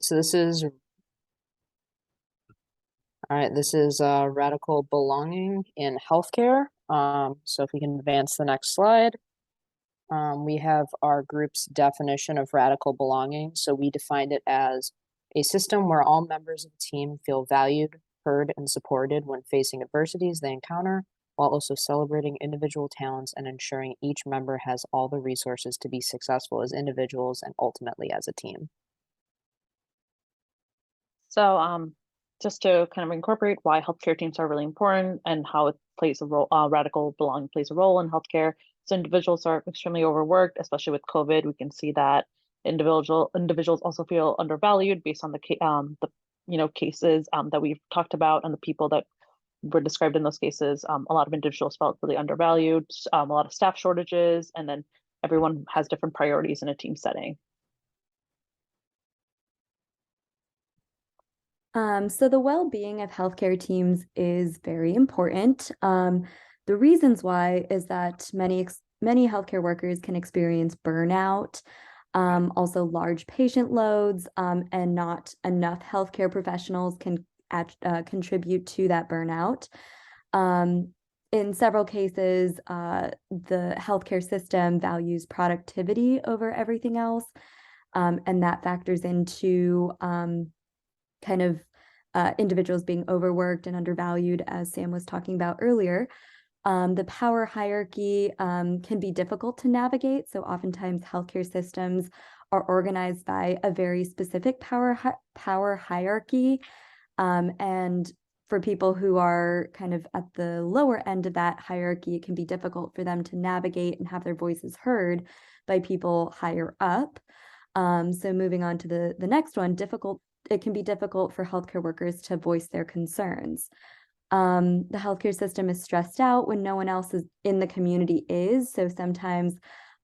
So this is all right. This is radical belonging in healthcare. So if we can advance the next slide, we have our group's definition of radical belonging. So we defined it as a system where all members of the team feel valued, heard, and supported when facing adversities they encounter, while also celebrating individual talents and ensuring each member has all the resources to be successful as individuals and ultimately as a team. So just to kind of incorporate why healthcare teams are really important and how it plays a role, radical belonging plays a role in healthcare. So individuals are extremely overworked, especially with COVID. We can see that individuals also feel undervalued based on the cases that we've talked about and the people that were described in those cases. A lot of individuals felt really undervalued, a lot of staff shortages, and then everyone has different priorities in a team setting. So the well-being of healthcare teams is very important. The reasons why is that many healthcare workers can experience burnout, also large patient loads, and not enough healthcare professionals can contribute to that burnout. In several cases, the healthcare system values productivity over everything else, and that factors into kind of individuals being overworked and undervalued, as Sam was talking about earlier. The power hierarchy can be difficult to navigate. So oftentimes healthcare systems are organized by a very specific power hierarchy. And for people who are kind of at the lower end of that hierarchy, it can be difficult for them to navigate and have their voices heard by people higher up. So moving on to the next one, it can be difficult for healthcare workers to voice their concerns. The healthcare system is stressed out when no one else is in the community is. So sometimes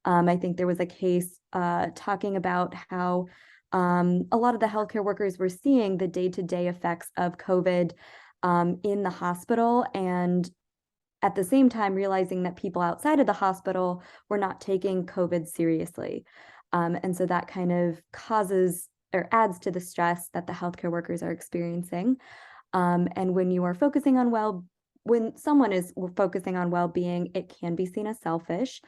I think there was a case talking about how a lot of the healthcare workers were seeing the day-to-day effects of COVID in the hospital, and at the same time realizing that people outside of the hospital were not taking COVID seriously. And so that kind of causes or adds to the stress that the healthcare workers are experiencing. And when someone is focusing on well-being, it can be seen as selfish.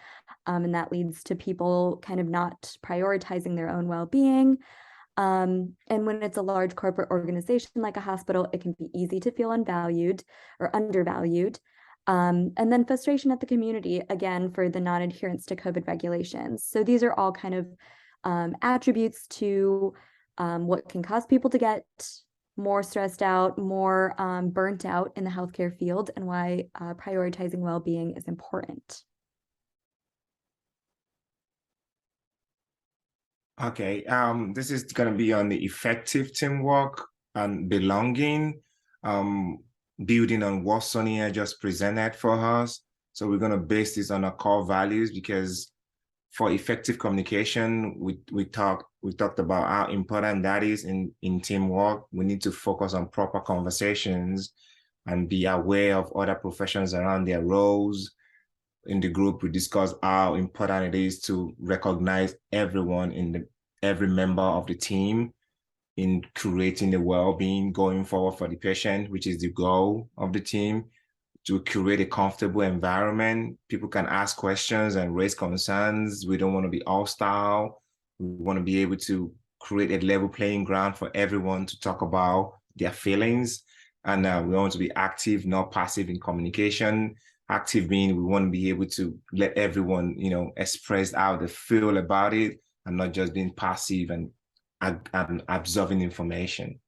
And that leads to people kind of not prioritizing their own well-being. And when it's a large corporate organization like a hospital, it can be easy to feel unvalued or undervalued. And then frustration at the community, again, for the non-adherence to COVID regulations. So these are all kind of attributes to what can cause people to get more stressed out, more burnt out in the healthcare field, and why prioritizing well-being is important. Okay, this is going to be on the effective teamwork and belonging, building on what Sonia just presented for us. So we're going to base this on our core values, because for effective communication, we talked about how important that is in teamwork. We need to focus on proper conversations and be aware of other professions around their roles. In the group, we discussed how important it is to recognize every member of the team in creating the well-being going forward for the patient, which is the goal of the team. To create a comfortable environment, people can ask questions and raise concerns. We don't want to be hostile. We want to be able to create a level playing ground for everyone to talk about their feelings. And we want to be active, not passive in communication. Active meaning we want to be able to let everyone, express how they feel about it, and not just being passive and absorbing information.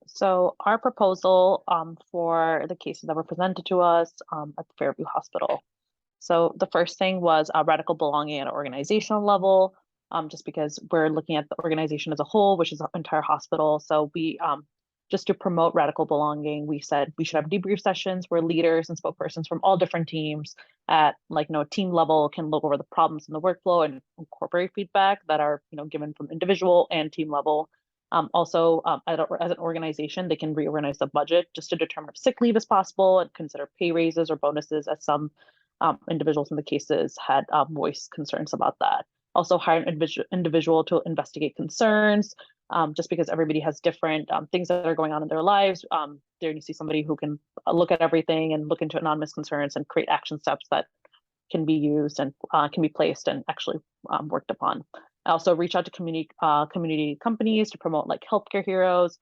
So our proposal for the cases that were presented to us at the Fairview Hospital. So the first thing was radical belonging at an organizational level, just because we're looking at the organization as a whole, which is the entire hospital. So we, just to promote radical belonging, we said we should have debrief sessions where leaders and spokespersons from all different teams at team level can look over the problems in the workflow and incorporate feedback that are given from individual and team level. Also, as an organization, they can reorganize the budget just to determine if sick leave is possible and consider pay raises or bonuses, as some individuals in the cases had voiced concerns about that. Also hire an individual to investigate concerns, just because everybody has different things that are going on in their lives. There needs to be somebody who can look at everything and look into anonymous concerns and create action steps that can be used and can be placed and actually worked upon. I also reach out to community companies to promote like healthcare heroes.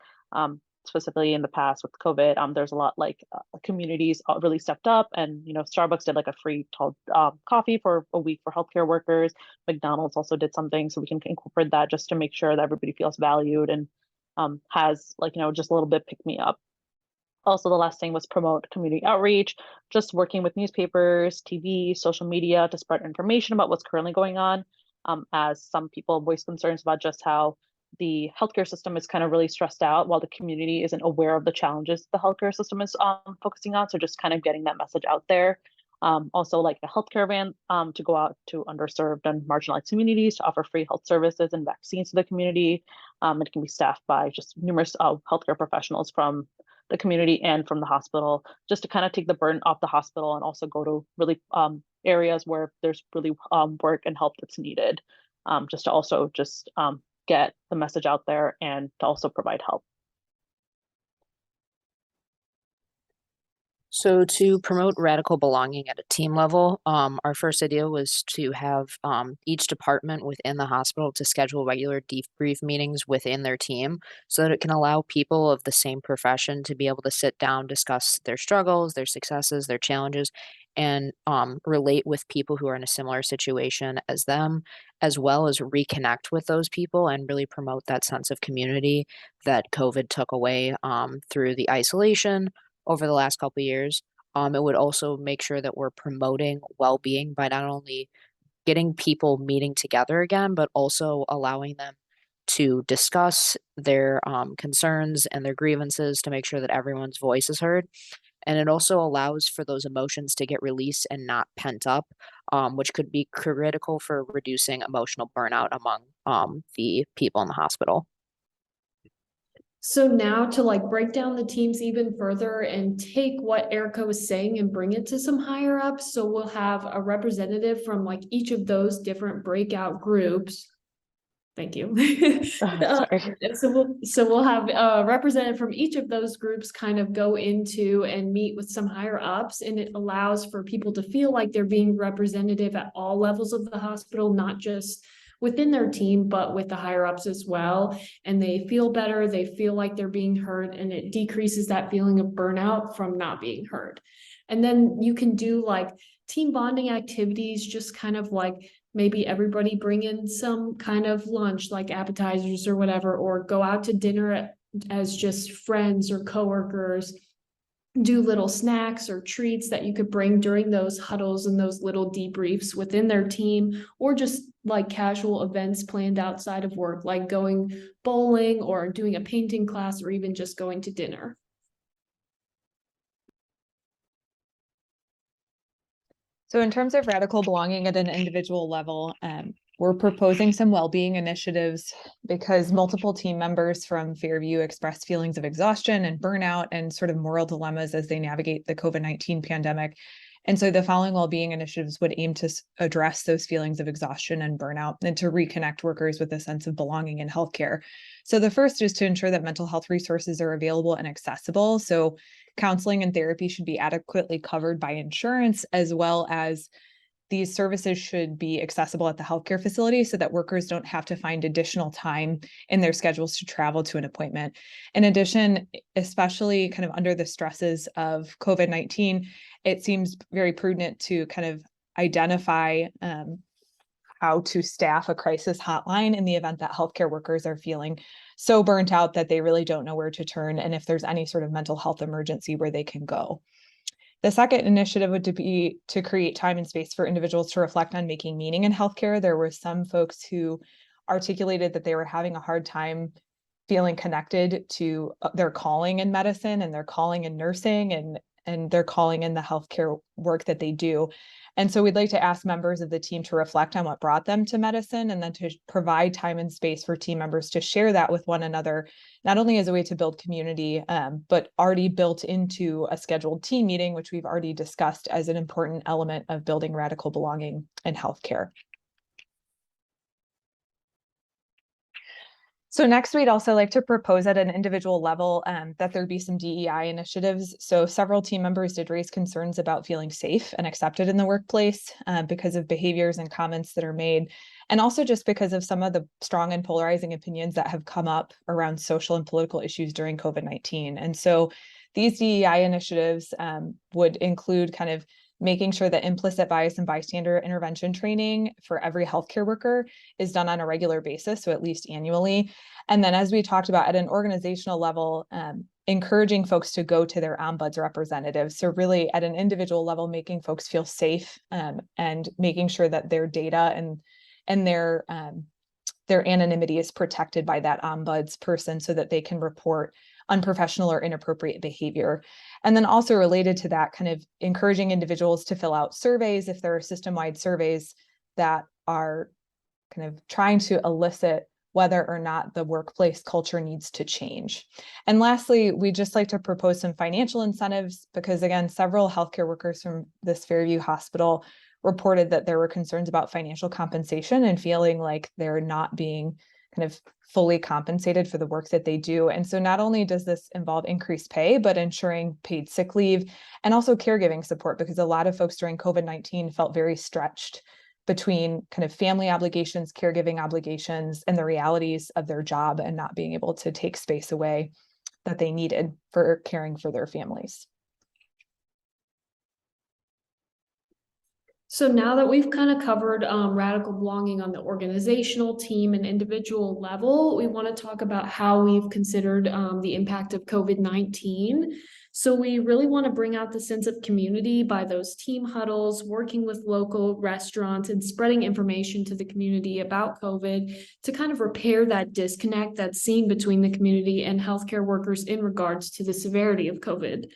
Specifically in the past with COVID, there's a lot like communities really stepped up, and Starbucks did like a free coffee for a week for healthcare workers. McDonald's also did something, so we can incorporate that just to make sure that everybody feels valued and has like just a little bit pick me up. Also, the last thing was promote community outreach, just working with newspapers, TV, social media to spread information about what's currently going on, as some people voice concerns about just how the healthcare system is kind of really stressed out while the community isn't aware of the challenges the healthcare system is focusing on. So just kind of getting that message out there. Also like a healthcare van to go out to underserved and marginalized communities to offer free health services and vaccines to the community. It can be staffed by just numerous healthcare professionals from the community and from the hospital, just to kind of take the burden off the hospital and also go to really areas where there's really work and help that's needed, just to also just get the message out there and to also provide help. So to promote radical belonging at a team level, our first idea was to have each department within the hospital to schedule regular debrief meetings within their team so that it can allow people of the same profession to be able to sit down, discuss their struggles, their successes, their challenges, and relate with people who are in a similar situation as them, as well as reconnect with those people and really promote that sense of community that COVID took away through the isolation over the last couple of years. It would also make sure that we're promoting well-being by not only getting people meeting together again, but also allowing them to discuss their concerns and their grievances to make sure that everyone's voice is heard. And it also allows for those emotions to get released and not pent up, which could be critical for reducing emotional burnout among the people in the hospital. So now to like break down the teams even further and take what Erica was saying and bring it to some higher ups. So we'll have a representative from like each of those different breakout groups. Thank you. Sorry. So we'll have a representative from each of those groups kind of go into and meet with some higher ups, and it allows for people to feel like they're being representative at all levels of the hospital, not just within their team, but with the higher ups as well. And they feel better, they feel like they're being heard, and it decreases that feeling of burnout from not being heard. And then you can do like team bonding activities, just kind of like maybe everybody bring in some kind of lunch, like appetizers or whatever, or go out to dinner as just friends or coworkers. Do little snacks or treats that you could bring during those huddles and those little debriefs within their team, or just like casual events planned outside of work, like going bowling or doing a painting class, or even just going to dinner. So in terms of radical belonging at an individual level, we're proposing some well-being initiatives because multiple team members from Fairview expressed feelings of exhaustion and burnout and sort of moral dilemmas as they navigate the COVID-19 pandemic. And so the following well-being initiatives would aim to address those feelings of exhaustion and burnout and to reconnect workers with a sense of belonging in healthcare. So the first is to ensure that mental health resources are available and accessible. So counseling and therapy should be adequately covered by insurance, as well as these services should be accessible at the healthcare facility so that workers don't have to find additional time in their schedules to travel to an appointment. In addition, especially kind of under the stresses of COVID-19, it seems very prudent to kind of identify how to staff a crisis hotline in the event that healthcare workers are feeling so burnt out that they really don't know where to turn, and if there's any sort of mental health emergency where they can go. The second initiative would be to create time and space for individuals to reflect on making meaning in healthcare. There were some folks who articulated that they were having a hard time feeling connected to their calling in medicine and their calling in nursing and their calling in the healthcare work that they do. And so we'd like to ask members of the team to reflect on what brought them to medicine, and then to provide time and space for team members to share that with one another, not only as a way to build community, but already built into a scheduled team meeting, which we've already discussed as an important element of building radical belonging in healthcare. So next, we'd also like to propose at an individual level that there be some DEI initiatives. So several team members did raise concerns about feeling safe and accepted in the workplace because of behaviors and comments that are made, and also just because of some of the strong and polarizing opinions that have come up around social and political issues during COVID-19. And so these DEI initiatives would include kind of making sure that implicit bias and bystander intervention training for every healthcare worker is done on a regular basis, so at least annually. And then, as we talked about at an organizational level, encouraging folks to go to their ombuds representatives. So really at an individual level, making folks feel safe and making sure that their data and their anonymity is protected by that ombuds person so that they can report unprofessional or inappropriate behavior. And then also related to that, kind of encouraging individuals to fill out surveys if there are system-wide surveys that are kind of trying to elicit whether or not the workplace culture needs to change. And lastly, we just like to propose some financial incentives because, again, several healthcare workers from this Fairview Hospital reported that there were concerns about financial compensation and feeling like they're not being kind of fully compensated for the work that they do. And so not only does this involve increased pay, but ensuring paid sick leave and also caregiving support, because a lot of folks during COVID-19 felt very stretched between kind of family obligations, caregiving obligations, and the realities of their job and not being able to take space away that they needed for caring for their families. So now that we've kind of covered radical belonging on the organizational, team, and individual level, we want to talk about how we've considered the impact of COVID-19. So we really want to bring out the sense of community by those team huddles, working with local restaurants, and spreading information to the community about COVID to kind of repair that disconnect that's seen between the community and healthcare workers in regards to the severity of COVID.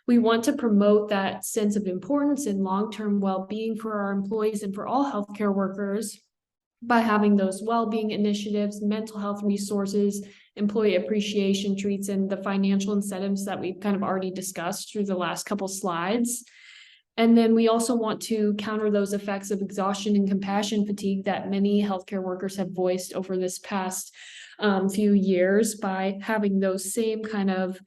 We want to promote that sense of importance and long-term well-being for our employees and for all healthcare workers by having those well-being initiatives, mental health resources, employee appreciation treats, and the financial incentives that we've kind of already discussed through the last couple slides. And then we also want to counter those effects of exhaustion and compassion fatigue that many healthcare workers have voiced over this past few years by having those same kind of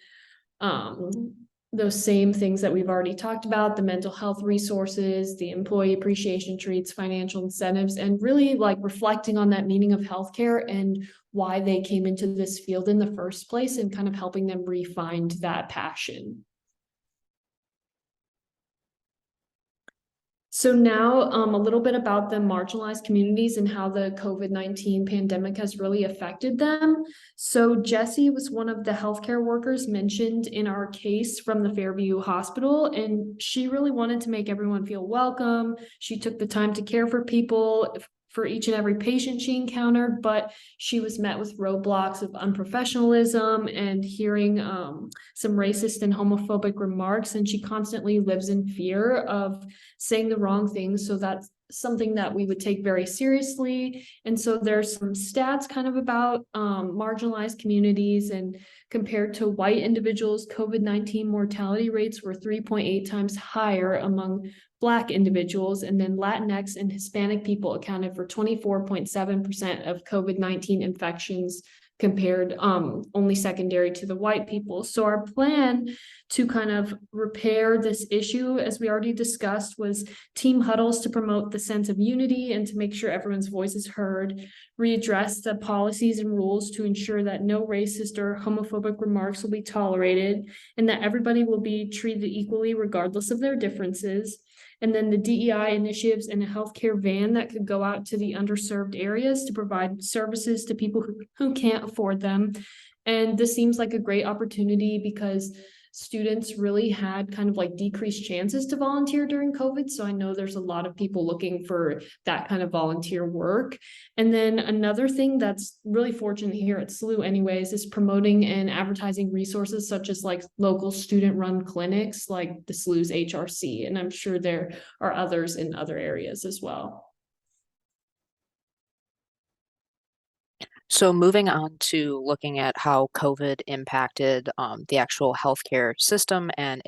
those same things that we've already talked about, the mental health resources, the employee appreciation treats, financial incentives, and really like reflecting on that meaning of healthcare and why they came into this field in the first place and kind of helping them re-find that passion. So now a little bit about the marginalized communities and how the COVID-19 pandemic has really affected them. So Jessie was one of the healthcare workers mentioned in our case from the Fairview Hospital, and she really wanted to make everyone feel welcome. She took the time to care for people, for each and every patient she encountered, but she was met with roadblocks of unprofessionalism and hearing some racist and homophobic remarks, and she constantly lives in fear of saying the wrong things. So that's something that we would take very seriously. And so there's some stats kind of about marginalized communities, and compared to white individuals, COVID-19 mortality rates were 3.8 times higher among Black individuals, and then Latinx and Hispanic people accounted for 24.7% of COVID-19 infections, compared only secondary to the white people. So our plan to kind of repair this issue, as we already discussed, was team huddles to promote the sense of unity and to make sure everyone's voice is heard, readdress the policies and rules to ensure that no racist or homophobic remarks will be tolerated, and that everybody will be treated equally regardless of their differences. And then the DEI initiatives and a healthcare van that could go out to the underserved areas to provide services to people who can't afford them. And this seems like a great opportunity because students really had kind of like decreased chances to volunteer during COVID. So I know there's a lot of people looking for that kind of volunteer work. And then another thing that's really fortunate here at SLU anyways is promoting and advertising resources such as like local student-run clinics like the SLU's HRC. And I'm sure there are others in other areas as well. So moving on to looking at how COVID impacted the actual healthcare system and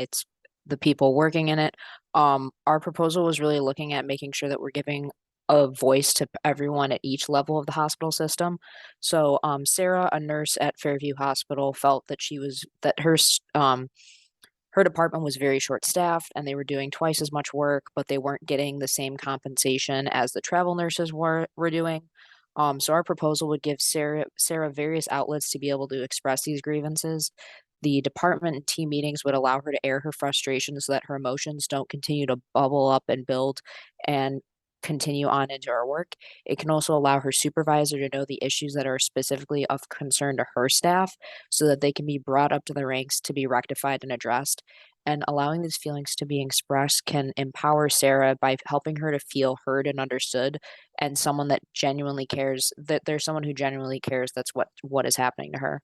the people working in it, our proposal was really looking at making sure that we're giving a voice to everyone at each level of the hospital system. So Sarah, a nurse at Fairview Hospital, felt that her department was very short staffed and they were doing twice as much work, but they weren't getting the same compensation as the travel nurses were doing. So our proposal would give Sarah various outlets to be able to express these grievances. The department and team meetings would allow her to air her frustrations so that her emotions don't continue to bubble up and build and continue on into her work. It can also allow her supervisor to know the issues that are specifically of concern to her staff so that they can be brought up to the ranks to be rectified and addressed. And allowing these feelings to be expressed can empower Sarah by helping her to feel heard and understood, and someone that genuinely cares, that there's someone who genuinely cares that's what is happening to her.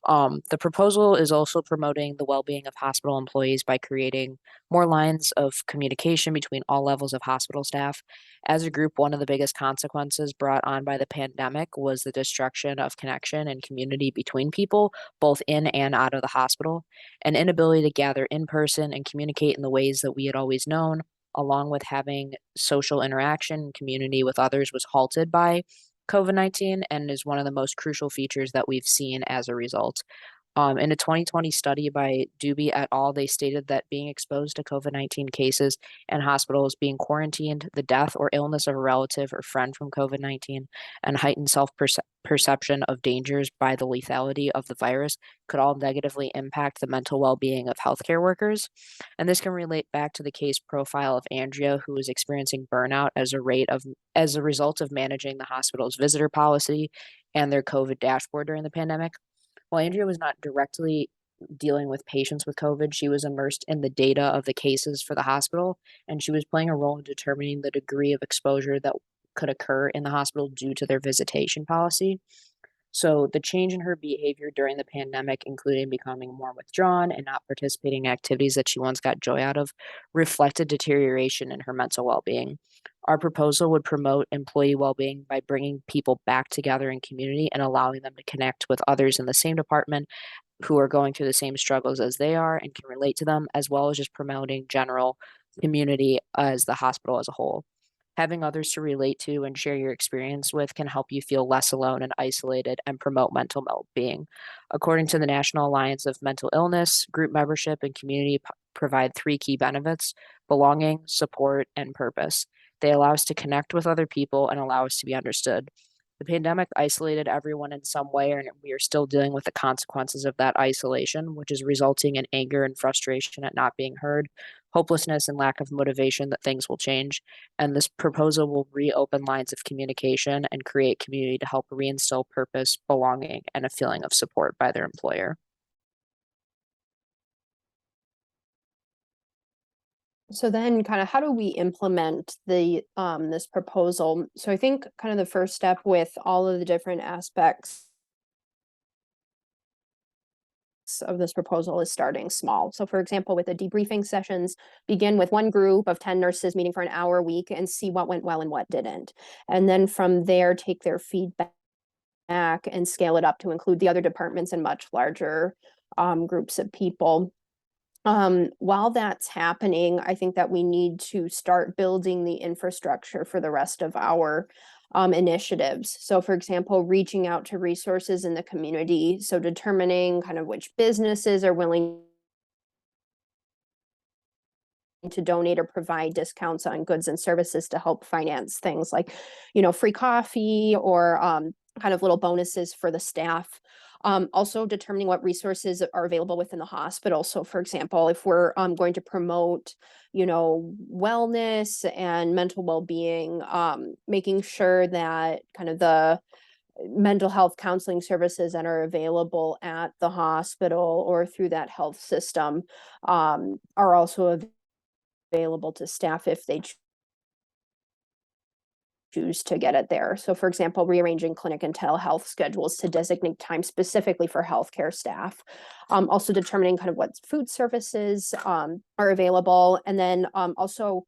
The proposal is also promoting the well-being of hospital employees by creating more lines of communication between all levels of hospital staff. As a group, one of the biggest consequences brought on by the pandemic was the destruction of connection and community between people, both in and out of the hospital. An inability to gather in person and communicate in the ways that we had always known, along with having social interaction and community with others, was halted by COVID-19 and is one of the most crucial features that we've seen as a result. In a 2020 study by B2b et al., they stated that being exposed to COVID-19 cases and hospitals, being quarantined, the death or illness of a relative or friend from COVID-19, and heightened self-perception of dangers by the lethality of the virus could all negatively impact the mental well-being of healthcare workers. And this can relate back to the case profile of Andrea, who was experiencing burnout as a result of managing the hospital's visitor policy and their COVID dashboard during the pandemic. While Andrea was not directly dealing with patients with COVID, she was immersed in the data of the cases for the hospital, and she was playing a role in determining the degree of exposure that could occur in the hospital due to their visitation policy. So the change in her behavior during the pandemic, including becoming more withdrawn and not participating in activities that she once got joy out of, reflected deterioration in her mental well-being. Our proposal would promote employee well-being by bringing people back together in community and allowing them to connect with others in the same department who are going through the same struggles as they are and can relate to them, as well as just promoting general community as the hospital as a whole. Having others to relate to and share your experience with can help you feel less alone and isolated and promote mental well-being. According to the National Alliance of Mental Illness, group membership and community provide three key benefits: belonging, support, and purpose. They allow us to connect with other people and allow us to be understood. The pandemic isolated everyone in some way, and we are still dealing with the consequences of that isolation, which is resulting in anger and frustration at not being heard, hopelessness, and lack of motivation that things will change. And this proposal will reopen lines of communication and create community to help reinstill purpose, belonging, and a feeling of support by their employer. So then kind of how do we implement the this proposal? So I think kind of the first step with all of the different aspects of this proposal is starting small. So for example, with the debriefing sessions, begin with one group of 10 nurses meeting for an hour a week and see what went well and what didn't. And then from there, take their feedback and scale it up to include the other departments and much larger groups of people. While that's happening, I think that we need to start building the infrastructure for the rest of our initiatives. So for example, reaching out to resources in the community. So determining kind of which businesses are willing to donate or provide discounts on goods and services to help finance things like, free coffee or kind of little bonuses for the staff. Also determining what resources are available within the hospital. So for example, if we're going to promote, wellness and mental well-being, making sure that kind of the mental health counseling services that are available at the hospital or through that health system are also available to staff if they choose to get it there. So for example, rearranging clinic and telehealth schedules to designate time specifically for healthcare staff. Also determining kind of what food services are available. And then also,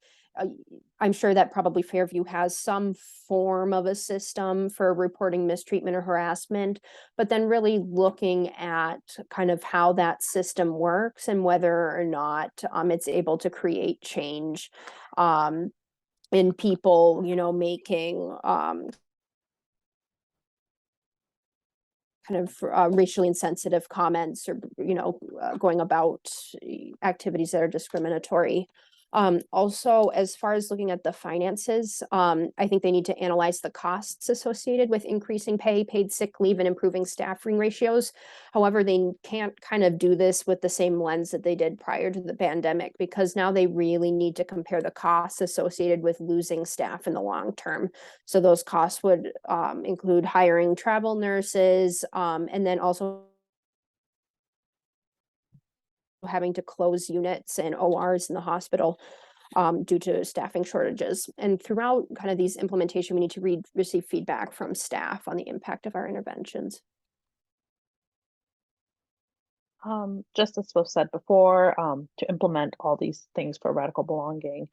I'm sure that probably Fairview has some form of a system for reporting mistreatment or harassment, but then really looking at kind of how that system works and whether or not it's able to create change in people, making kind of racially insensitive comments, or going about activities that are discriminatory. Also, as far as looking at the finances, I think they need to analyze the costs associated with increasing pay, paid sick leave, and improving staffing ratios. However, they can't kind of do this with the same lens that they did prior to the pandemic, because now they really need to compare the costs associated with losing staff in the long term. So those costs would include hiring travel nurses, and then also having to close units and ORs in the hospital due to staffing shortages. And throughout kind of these implementation, we need to receive feedback from staff on the impact of our interventions. Just as was said before, to implement all these things for radical belonging,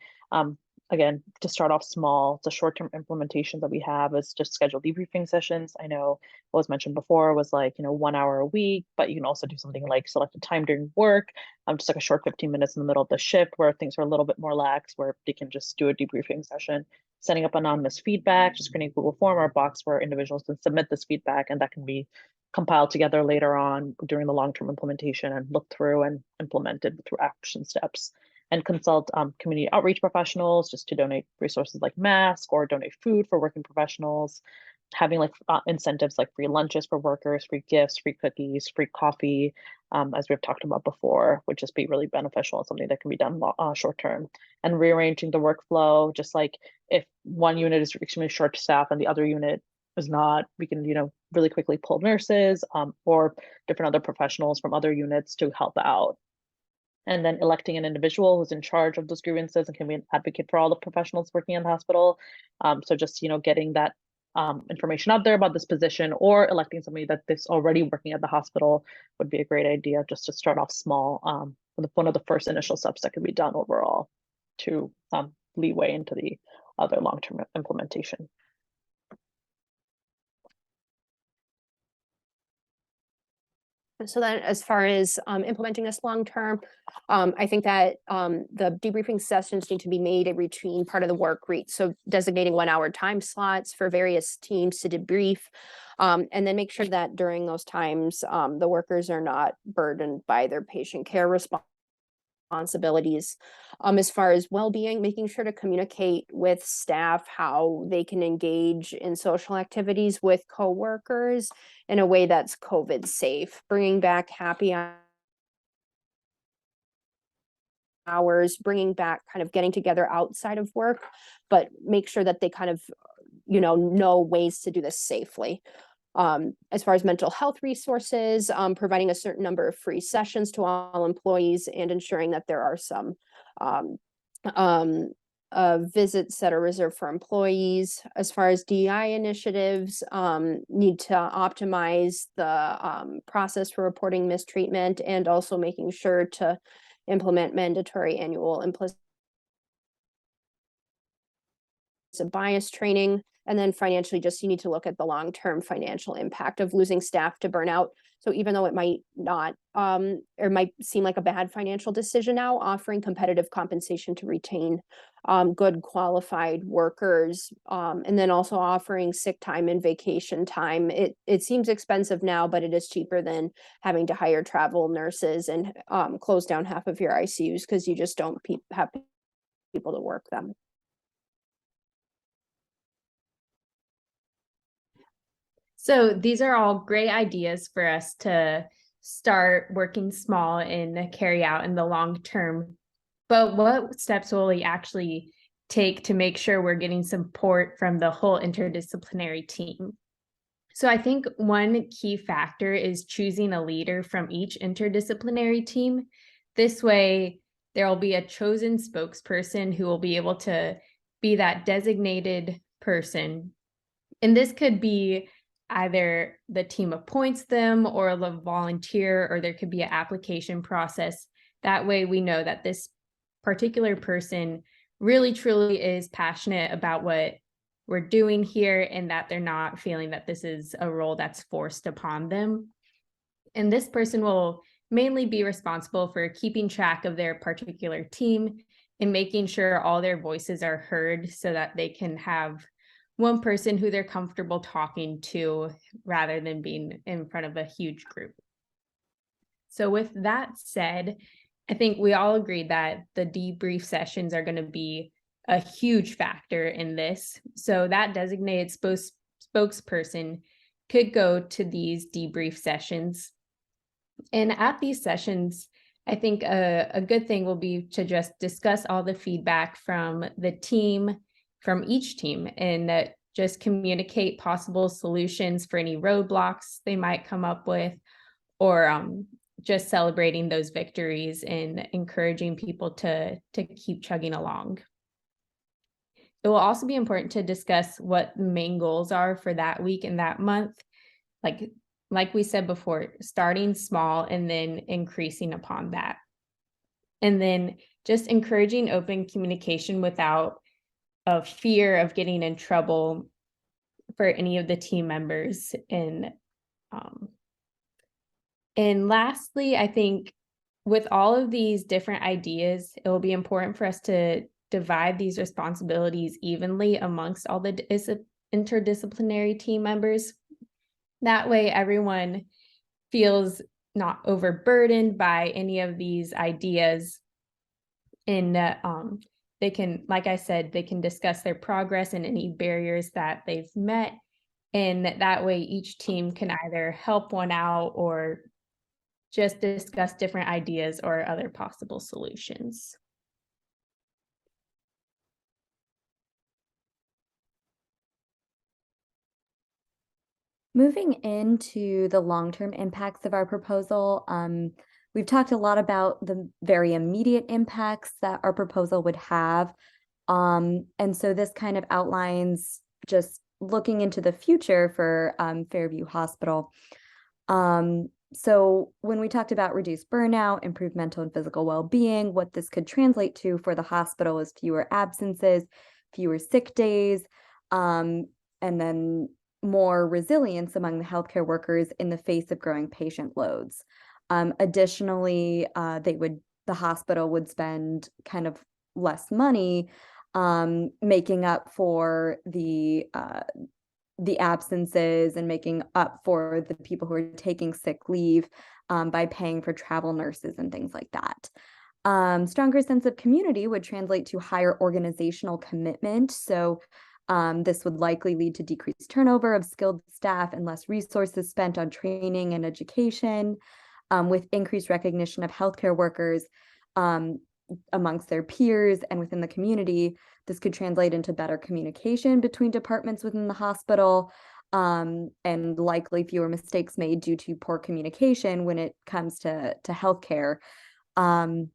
again, to start off small, the short-term implementation that we have is just schedule debriefing sessions. I know what was mentioned before was like, 1 hour a week, but you can also do something like select a time during work, just like a short 15 minutes in the middle of the shift where things are a little bit more lax, where they can just do a debriefing session, setting up anonymous feedback, just creating a Google form or a box where individuals can submit this feedback, and that can be compiled together later on during the long-term implementation and look through and implemented through action steps. And consult community outreach professionals just to donate resources like masks or donate food for working professionals, having like incentives like free lunches for workers, free gifts, free cookies, free coffee, as we've talked about before, would just be really beneficial and something that can be done short term. And rearranging the workflow, just like if one unit is extremely short staffed and the other unit is not, we can really quickly pull nurses or different other professionals from other units to help out. And then electing an individual who's in charge of those grievances and can be an advocate for all the professionals working in the hospital. So just getting that information out there about this position, or electing somebody that's already working at the hospital would be a great idea, just to start off small. One of the first initial steps that can be done overall to leeway into the other long-term implementation. So then as far as implementing this long-term, I think that the debriefing sessions need to be made a routine part of the work week. So designating 1 hour time slots for various teams to debrief, and then make sure that during those times, the workers are not burdened by their patient care responsibilities. As far as well-being, making sure to communicate with staff how they can engage in social activities with coworkers in a way that's COVID safe, bringing back happy hours, bringing back kind of getting together outside of work, but make sure that they kind of, know ways to do this safely. As far as mental health resources, providing a certain number of free sessions to all employees, and ensuring that there are some visits that are reserved for employees. As far as DEI initiatives, need to optimize the process for reporting mistreatment, and also making sure to implement mandatory annual implicit bias training. And then financially, just you need to look at the long-term financial impact of losing staff to burnout. So even though it might not, or might seem like a bad financial decision now, offering competitive compensation to retain good qualified workers, and then also offering sick time and vacation time. It seems expensive now, but it is cheaper than having to hire travel nurses and close down half of your ICUs because you just don't have people to work them. So these are all great ideas for us to start working small and carry out in the long term. But what steps will we actually take to make sure we're getting support from the whole interdisciplinary team? So I think one key factor is choosing a leader from each interdisciplinary team. This way, there will be a chosen spokesperson who will be able to be that designated person. And this could be either the team appoints them or the volunteer, or there could be an application process. That way we know that this particular person really truly is passionate about what we're doing here, and that they're not feeling that this is a role that's forced upon them. And this person will mainly be responsible for keeping track of their particular team, and making sure all their voices are heard so that they can have one person who they're comfortable talking to rather than being in front of a huge group. So with that said, I think we all agreed that the debrief sessions are going to be a huge factor in this. So that designated spokesperson could go to these debrief sessions. And at these sessions, I think a good thing will be to just discuss all the feedback from the team, from each team, and just communicate possible solutions for any roadblocks they might come up with, or just celebrating those victories and encouraging people to keep chugging along. It will also be important to discuss what the main goals are for that week and that month. Like we said before, starting small and then increasing upon that. And then just encouraging open communication without a fear of getting in trouble for any of the team members. And lastly, I think with all of these different ideas, it will be important for us to divide these responsibilities evenly amongst all the interdisciplinary team members. That way, everyone feels not overburdened by any of these ideas. And they can, like I said, they can discuss their progress and any barriers that they've met. And that way, each team can either help one out or just discuss different ideas or other possible solutions. Moving into the long-term impacts of our proposal, we've talked a lot about the very immediate impacts that our proposal would have. And so this kind of outlines just looking into the future for Fairview Hospital. So when we talked about reduced burnout, improved mental and physical well-being, what this could translate to for the hospital is fewer absences, fewer sick days, and then more resilience among the healthcare workers in the face of growing patient loads. Additionally, the hospital would spend kind of less money making up for the absences and making up for the people who are taking sick leave by paying for travel nurses and things like that. Stronger sense of community would translate to higher organizational commitment. So this would likely lead to decreased turnover of skilled staff and less resources spent on training and education, with increased recognition of healthcare workers amongst their peers and within the community. This could translate into better communication between departments within the hospital, and likely fewer mistakes made due to poor communication when it comes to healthcare. And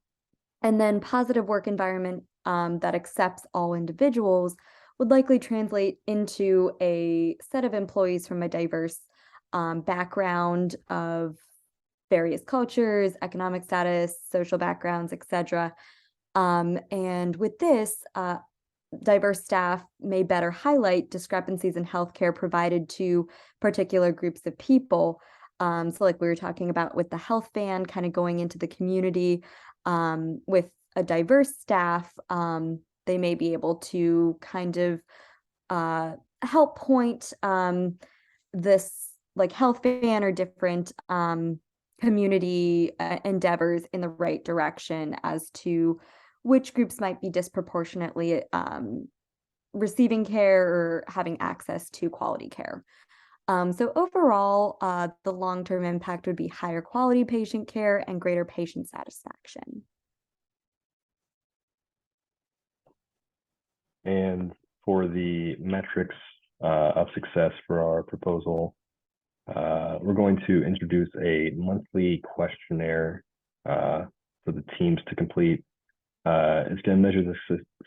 then positive work environment that accepts all individuals would likely translate into a set of employees from a diverse background of various cultures, economic status, social backgrounds, etc. And with this, diverse staff may better highlight discrepancies in healthcare provided to particular groups of people. So like we were talking about with the health van kind of going into the community, with a diverse staff, they may be able to kind of help point this like health van or different community endeavors in the right direction as to which groups might be disproportionately receiving care or having access to quality care. So overall, the long-term impact would be higher quality patient care and greater patient satisfaction. And for the metrics of success for our proposal, we're going to introduce a monthly questionnaire for the teams to complete. It's going to measure the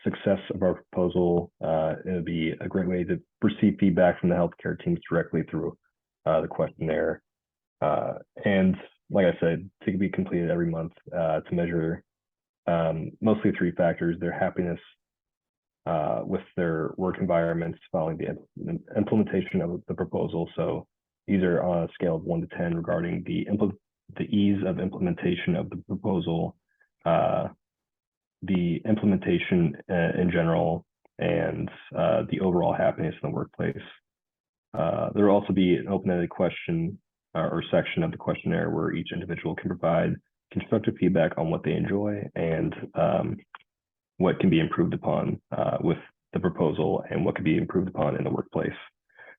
success of our proposal. It'll be a great way to receive feedback from the healthcare teams directly through the questionnaire. And like I said, it can be completed every month to measure mostly three factors: their happiness with their work environments following the implementation of the proposal. So these are on a scale of 1 to 10 regarding the ease of implementation of the proposal, the implementation in general and the overall happiness in the workplace. There will also be an open-ended question or section of the questionnaire where each individual can provide constructive feedback on what they enjoy and what can be improved upon with the proposal and what can be improved upon in the workplace.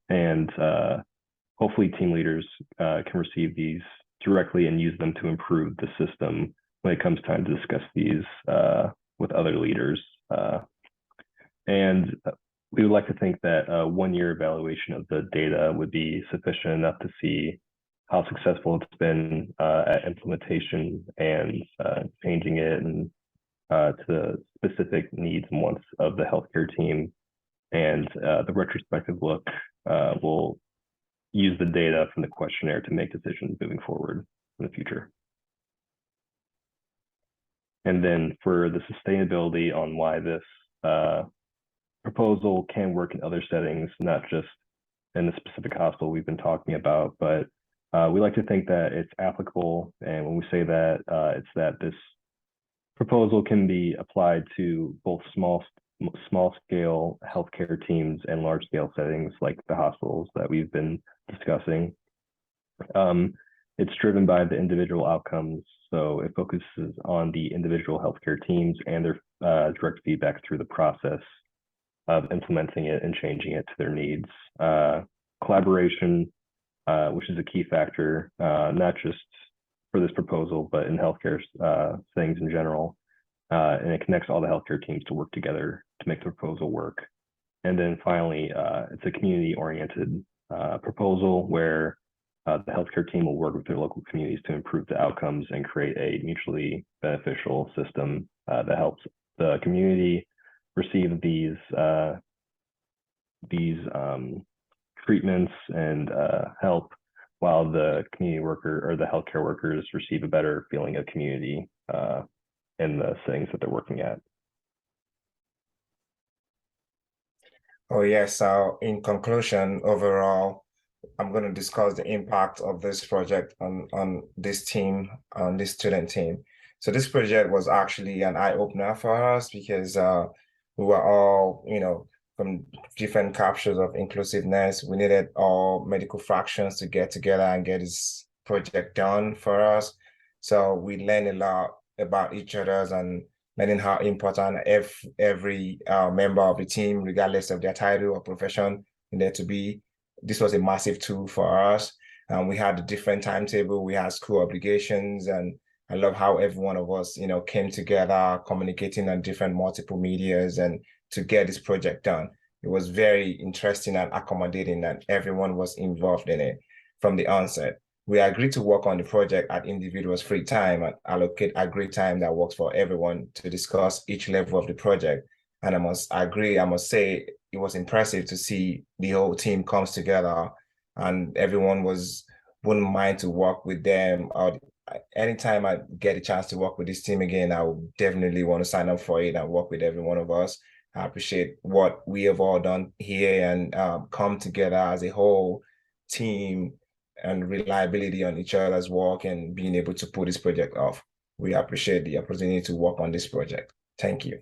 And hopefully team leaders can receive these directly and use them to improve the system when it comes time to discuss these with other leaders. And we would like to think that a one-year evaluation of the data would be sufficient enough to see how successful it's been at implementation and changing it and to the specific needs and wants of the healthcare team. And the retrospective look will use the data from the questionnaire to make decisions moving forward in the future. And then for the sustainability on why this proposal can work in other settings, not just in the specific hospital we've been talking about, but we like to think that it's applicable. And when we say that, it's that this proposal can be applied to both small scale healthcare teams and large scale settings like the hospitals that we've been discussing. It's driven by the individual outcomes, so it focuses on the individual healthcare teams and their direct feedback through the process of implementing it and changing it to their needs. Collaboration, which is a key factor, not just for this proposal, but in healthcare things in general. And it connects all the healthcare teams to work together to make the proposal work. And then finally, it's a community-oriented proposal where the healthcare team will work with their local communities to improve the outcomes and create a mutually beneficial system that helps the community receive these treatments and help, while the community worker or the healthcare workers receive a better feeling of community in the settings that they're working at. Oh yes, so in conclusion, overall, I'm going to discuss the impact of this project on this team, on this student team. So this project was actually an eye-opener for us because we were all, from different captures of inclusiveness. We needed all medical fractions to get together and get this project done for us. So we learned a lot about each other's and learning how important every member of the team, regardless of their title or profession, needed to be. This was a massive tool for us. We had a different timetable, we had school obligations, and I love how every one of us, came together, communicating on different multiple medias and to get this project done. It was very interesting and accommodating, and everyone was involved in it from the onset. We agreed to work on the project at individuals' free time and allocate agreed time that works for everyone to discuss each level of the project. And I must say, it was impressive to see the whole team comes together and everyone wouldn't mind to work with them. Anytime I get a chance to work with this team again, I would definitely want to sign up for it and work with every one of us. I appreciate what we have all done here and come together as a whole team and reliability on each other's work and being able to pull this project off. We appreciate the opportunity to work on this project. Thank you.